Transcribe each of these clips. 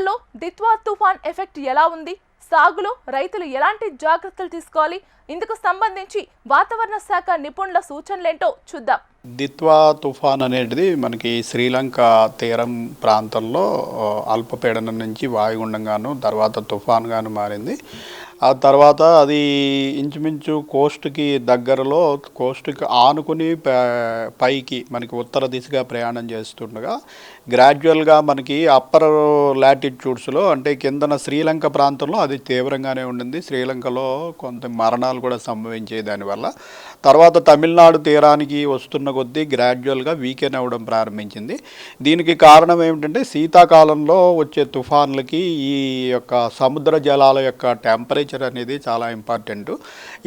జిల్లాల్లో దిత్వా తుఫాన్ ఎఫెక్ట్ ఎలా ఉంది, సాగులో రైతులు ఎలాంటి జాగ్రత్తలు తీసుకోవాలి, ఇందుకు సంబంధించి వాతావరణ శాఖ నిపుణుల సూచనలేంటో చూద్దాం. దిత్వా తుఫాన్ అనేది మనకి శ్రీలంక తీరం ప్రాంతంలో అల్పపీడనం నుంచి వాయుగుండంగాను తర్వాత తుఫాన్గాను మారింది. ఆ తర్వాత అది ఇంచుమించు కోస్ట్కి దగ్గరలో కోస్ట్కి ఆనుకుని పైకి మనకి ఉత్తర దిశగా ప్రయాణం చేస్తుండగా గ్రాడ్యువల్గా మనకి అప్పర్ లాటిట్యూడ్స్లో అంటే కిందన శ్రీలంక ప్రాంతంలో అది తీవ్రంగానే ఉండింది. శ్రీలంకలో కొంత మరణాలు కూడా సంభవించాయి దానివల్ల. తర్వాత తమిళనాడు తీరానికి వస్తున్న కొద్దీ గ్రాడ్యువల్గా వీకెన్ అవ్వడం ప్రారంభించింది. దీనికి కారణం ఏమిటంటే శీతాకాలంలో వచ్చే తుఫాన్లకి ఈ యొక్క సముద్ర జలాల యొక్క టెంపరేచర్ అనేది చాలా ఇంపార్టెంట్.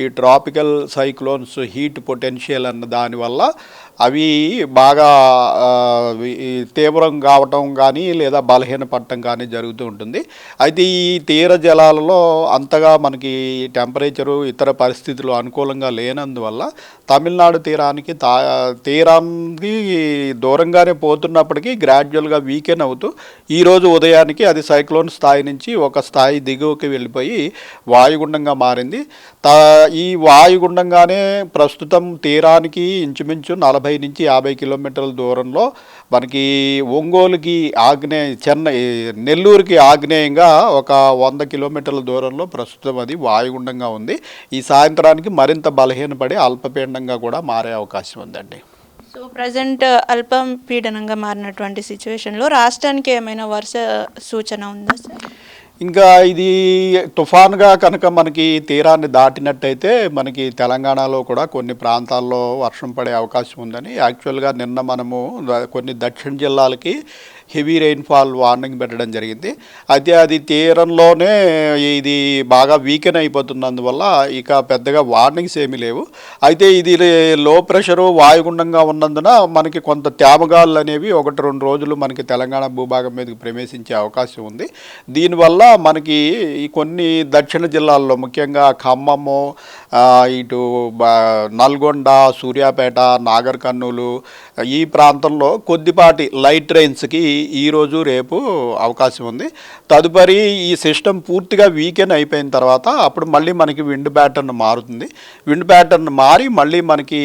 ఈ ట్రాపికల్ సైక్లోన్స్ హీట్ పొటెన్షియల్ అన్న దానివల్ల అవి బాగా తీవ్రం కావటం కానీ లేదా బలహీనపడటం కానీ జరుగుతూ ఉంటుంది. అయితే ఈ తీర జలాలలో అంతగా మనకి టెంపరేచరు ఇతర పరిస్థితులు అనుకూలంగా లేనందువల్ల తమిళనాడు తీరానికి దూరంగానే పోతున్నప్పటికీ గ్రాడ్యువల్గా వీకెన్ అవుతూ ఈరోజు ఉదయానికి అది సైక్లోన్ స్థాయి నుంచి ఒక స్థాయి దిగువకి వెళ్ళిపోయి వాయుగుండంగా మారింది. ఈ వాయుగుండంగానే ప్రస్తుతం తీరానికి ఇంచుమించు 40 నుంచి 50 కిలోమీటర్ల దూరంలో మనకి ఒంగోలుకి నెల్లూరుకి ఆగ్నేయంగా ఒక 100 కిలోమీటర్ల దూరంలో ప్రస్తుతం అది వాయుగుండంగా ఉంది. ఈ సాయంత్రానికి మరింత బలహీనపడి అల్పపీడనంగా కూడా మారే అవకాశం ఉందండి. సో ప్రజెంట్ అల్పపీడనంగా మారినటువంటి సిచ్యువేషన్లో రాష్ట్రానికి ఏమైనా వర్ష సూచన ఉందా సార్? ఇంకా ఇది తుఫాన్గా కనుక మనకి తీరాన్ని దాటినట్టయితే మనకి తెలంగాణలో కూడా కొన్ని ప్రాంతాల్లో వర్షం పడే అవకాశం ఉందని యాక్చువల్గా నిన్న మనము కొన్ని దక్షిణ జిల్లాలకి హెవీ రెయిన్ఫాల్ వార్నింగ్ పెట్టడం జరిగింది. అయితే అది తీరంలోనే ఇది బాగా వీకెన్ అయిపోతున్నందువల్ల ఇక పెద్దగా వార్నింగ్స్ ఏమీ లేవు. అయితే ఇది లో ప్రెషరు వాయుగుండంగా ఉన్నందున మనకి కొంత తేమగాళ్ళు అనేవి 1-2 రోజులు మనకి తెలంగాణ భూభాగం మీదకి ప్రవేశించే అవకాశం ఉంది. దీనివల్ల మనకి కొన్ని దక్షిణ జిల్లాల్లో ముఖ్యంగా ఖమ్మము, ఇటు నల్గొండ, సూర్యాపేట, నాగర్ కర్నూలు ఈ ప్రాంతంలో కొద్దిపాటి లైట్ రెయిన్స్కి ఈరోజు రేపు అవకాశం ఉంది. తదుపరి ఈ సిస్టమ్ పూర్తిగా వీకెన్ అయిపోయిన తర్వాత అప్పుడు మళ్ళీ మనకి విండ్ ప్యాటర్న్ మారుతుంది. విండ్ ప్యాటర్న్ మారి మళ్ళీ మనకి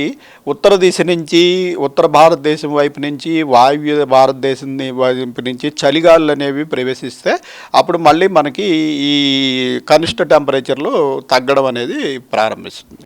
ఉత్తర దిశ నుంచి ఉత్తర భారతదేశం వైపు నుంచి వాయువ్య భారతదేశం వైపు నుంచి చలిగాలులు అనేవి ప్రవేశిస్తే అప్పుడు మళ్ళీ మనకి ఈ కనిష్ట టెంపరేచర్లు తగ్గడం అనేది ప్రారంభిస్తుంది.